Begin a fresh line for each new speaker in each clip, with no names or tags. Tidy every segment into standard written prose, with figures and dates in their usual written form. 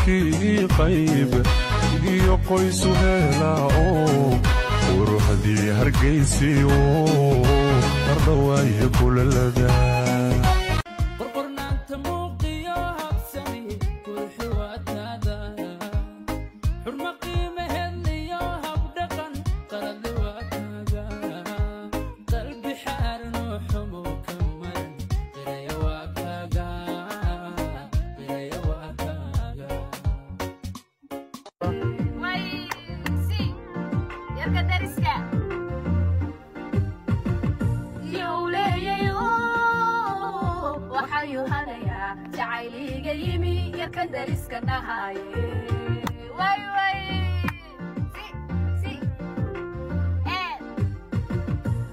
Kii qayb iyo qoysu helaa quruxdii hargeysiyo ardawaaye kulalada
qorqornaanta muuqiyo habsami qurxu wataada xurma qiimaheed iyo habdhaqan qalad wataada qalbi xaaran xumo kaman qiraya wataada
jacayliga yimi yarkan dariska dhahaye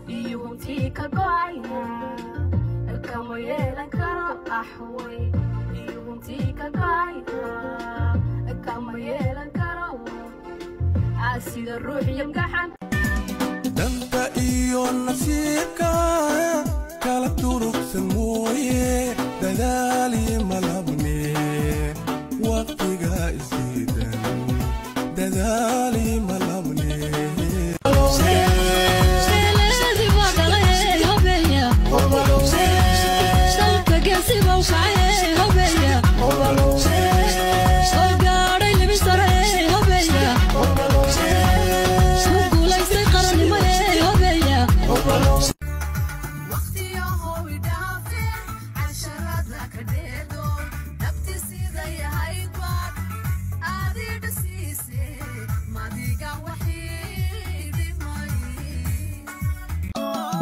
iyo huntii ka go'aya kama yeelan karo axway iyo huntii ka go'aya kama yeelan karo sida ruux yamgaxan
danta iyo nasiibka kala durugsan mooye dadaali malabne waqtiga isiidan dadaali malabne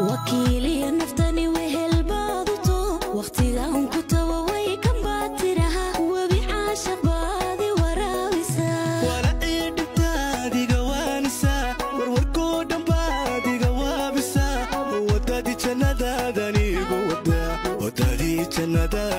وكيلي نفتني وهل بعضته وقتي لهم كتوا ويكم باترها وبعاشق بعضي وراوسا
ولا عيد بتادي قوانسا وروركو دنبادي قوابسا ودادي جندا داني قودا ودادي جندا